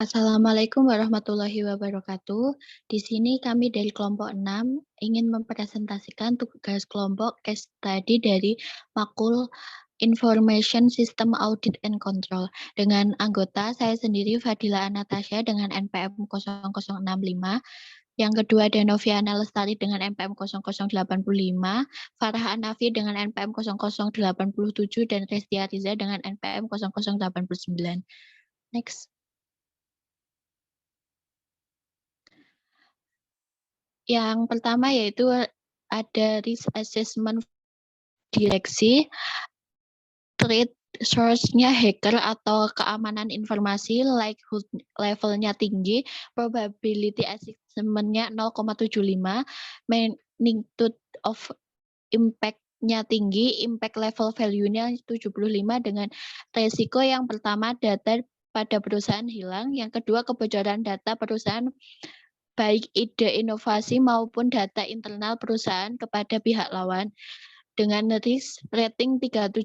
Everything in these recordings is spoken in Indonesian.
Assalamualaikum warahmatullahi wabarakatuh. Di sini kami dari kelompok 6 ingin mempresentasikan tugas kelompok case study dari Makul Information System Audit and Control dengan anggota saya sendiri Fadila Anastasia dengan NPM 0065, yang kedua Denoviana Lestari dengan NPM 0085, Farah Anafi dengan NPM 0087 dan Resti Ariza dengan NPM 0089. Next. Yang pertama yaitu ada risk assessment direksi, threat source-nya hacker atau keamanan informasi, likelihood levelnya tinggi, probability assessment-nya 0,75, magnitude of impact-nya tinggi, impact level value-nya 75 dengan resiko yang pertama data pada perusahaan hilang, yang kedua kebocoran data perusahaan baik ide inovasi maupun data internal perusahaan kepada pihak lawan dengan risk rating 37,5.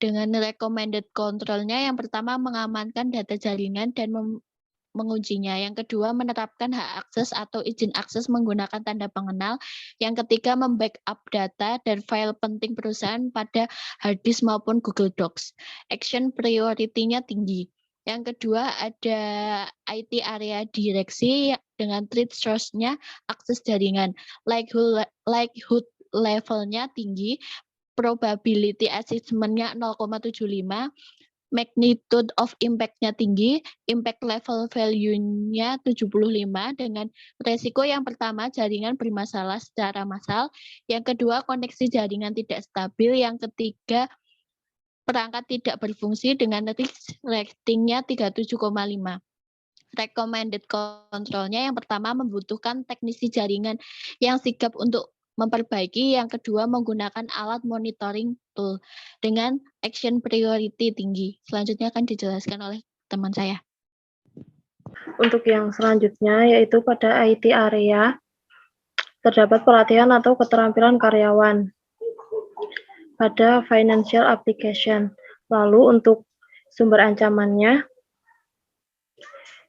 Dengan recommended control-nya yang pertama mengamankan data jaringan dan mengujinya. Yang kedua menerapkan hak akses atau izin akses menggunakan tanda pengenal. Yang ketiga membackup data dan file penting perusahaan pada hard disk maupun Google Docs. Action priority-nya tinggi. Yang kedua ada IT area direksi dengan threat source-nya akses jaringan. Likelihood levelnya tinggi, probability assessment-nya 0,75, magnitude of impact-nya tinggi, impact level value-nya 75 dengan resiko yang pertama jaringan bermasalah secara massal, yang kedua koneksi jaringan tidak stabil, yang ketiga perangkat tidak berfungsi dengan risk rating-nya 37,5. Recommended control-nya yang pertama membutuhkan teknisi jaringan yang sigap untuk memperbaiki, yang kedua menggunakan alat monitoring tool dengan action priority tinggi. Selanjutnya akan dijelaskan oleh teman saya. Untuk yang selanjutnya yaitu pada IT area terdapat pelatihan atau keterampilan karyawan pada financial application. Lalu untuk sumber ancamannya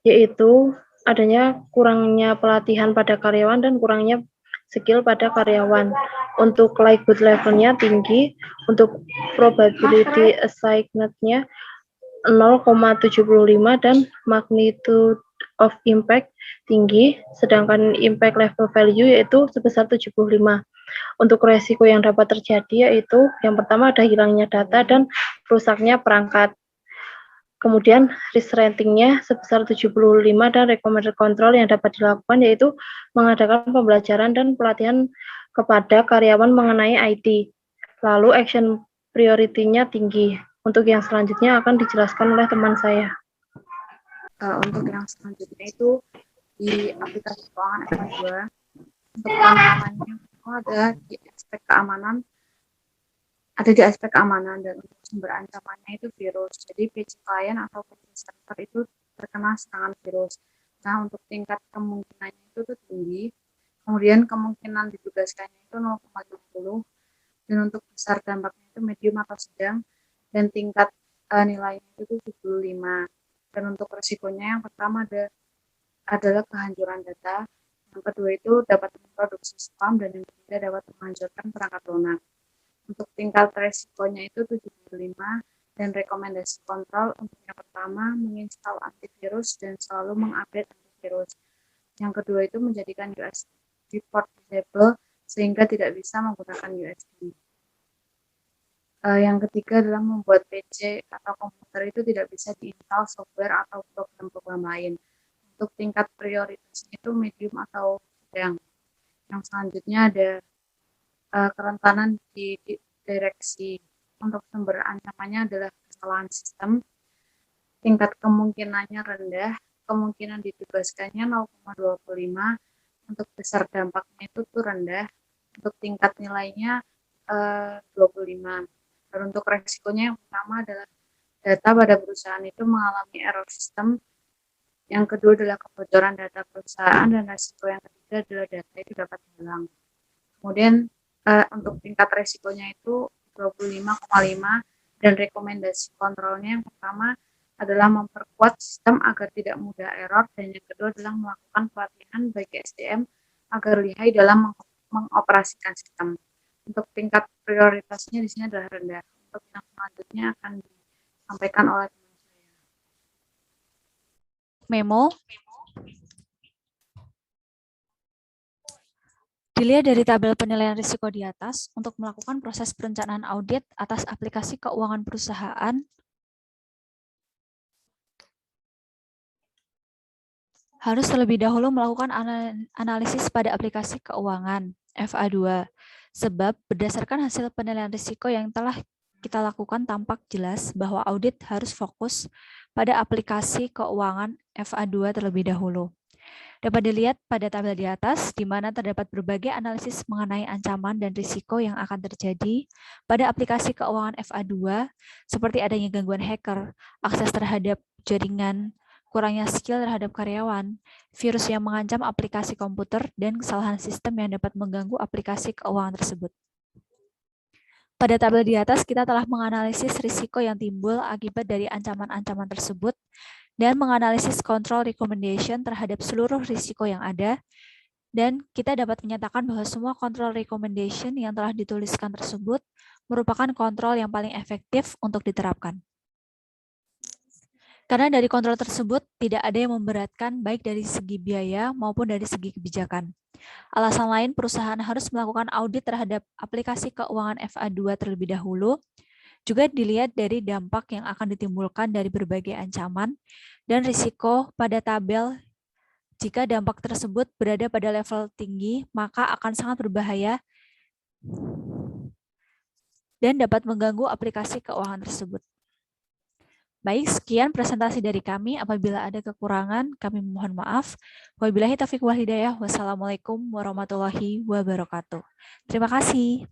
yaitu adanya kurangnya pelatihan pada karyawan dan kurangnya skill pada karyawan. Untuk likelihood levelnya tinggi, untuk probability assignment-nya 0,75 dan magnitude of impact tinggi, sedangkan impact level value yaitu sebesar 75. Untuk resiko yang dapat terjadi yaitu yang pertama ada hilangnya data dan rusaknya perangkat. Kemudian risk rating-nya sebesar 75 dan recommended control yang dapat dilakukan yaitu mengadakan pembelajaran dan pelatihan kepada karyawan mengenai IT. Lalu action priority-nya tinggi. Untuk yang selanjutnya akan dijelaskan oleh teman saya. Untuk yang selanjutnya itu di aplikasi keuangan F2, untuk tantangannya ada di aspek keamanan, dan untuk sumber ancamannya itu virus. Jadi PC klien atau PC server itu terkena serangan virus. Nah, untuk tingkat kemungkinannya itu tuh tinggi, kemudian kemungkinan ditugaskannya itu 0,50, dan untuk besar dampaknya itu medium atau sedang, dan tingkat nilainya itu 75. Dan untuk resikonya yang pertama adalah kehancuran data, yang kedua itu dapat memproduksi spam, dan yang ketiga dapat menghancurkan perangkat lunak. Untuk tingkat resikonya itu 75, dan rekomendasi kontrol untuk yang pertama menginstal antivirus dan selalu mengupdate antivirus. Yang kedua itu menjadikan USB port disable sehingga tidak bisa menggunakan USB. Yang ketiga adalah membuat PC atau komputer itu tidak bisa diinstal software atau program-program lain. Untuk tingkat prioritasnya itu medium atau sedang. Yang selanjutnya ada kerentanan di direksi. Untuk sumber ancamannya adalah kesalahan sistem, tingkat kemungkinannya rendah, kemungkinan ditugaskannya 0,25, untuk besar dampaknya itu tuh rendah, untuk tingkat nilainya 25. Dan untuk resikonya yang pertama adalah data pada perusahaan itu mengalami error sistem, yang kedua adalah kebocoran data perusahaan, dan resiko yang ketiga adalah data itu dapat hilang. Kemudian untuk tingkat resikonya itu 25,5, dan rekomendasi kontrolnya yang pertama adalah memperkuat sistem agar tidak mudah error, dan yang kedua adalah melakukan pelatihan bagi SDM agar lihai dalam mengoperasikan sistem. Untuk tingkat prioritasnya di sini adalah rendah. Untuk yang selanjutnya akan disampaikan oleh teman saya. Memo. Dilihat dari tabel penilaian risiko di atas, untuk melakukan proses perencanaan audit atas aplikasi keuangan perusahaan, harus terlebih dahulu melakukan analisis pada aplikasi keuangan FA2. Sebab berdasarkan hasil penilaian risiko yang telah kita lakukan tampak jelas bahwa audit harus fokus pada aplikasi keuangan FA2 terlebih dahulu. Dapat dilihat pada tabel di atas, di mana terdapat berbagai analisis mengenai ancaman dan risiko yang akan terjadi pada aplikasi keuangan FA2, seperti adanya gangguan hacker, akses terhadap jaringan, kurangnya skill terhadap karyawan, virus yang mengancam aplikasi komputer, dan kesalahan sistem yang dapat mengganggu aplikasi keuangan tersebut. Pada tabel di atas, kita telah menganalisis risiko yang timbul akibat dari ancaman-ancaman tersebut dan menganalisis control recommendation terhadap seluruh risiko yang ada, dan kita dapat menyatakan bahwa semua control recommendation yang telah dituliskan tersebut merupakan kontrol yang paling efektif untuk diterapkan. Karena dari kontrol tersebut tidak ada yang memberatkan baik dari segi biaya maupun dari segi kebijakan. Alasan lain, perusahaan harus melakukan audit terhadap aplikasi keuangan FA2 terlebih dahulu, juga dilihat dari dampak yang akan ditimbulkan dari berbagai ancaman dan risiko pada tabel. Jika dampak tersebut berada pada level tinggi, maka akan sangat berbahaya dan dapat mengganggu aplikasi keuangan tersebut. Baik, sekian presentasi dari kami. Apabila ada kekurangan, kami mohon maaf. Wabillahi taufiq wal hidayah. Wassalamualaikum warahmatullahi wabarakatuh. Terima kasih.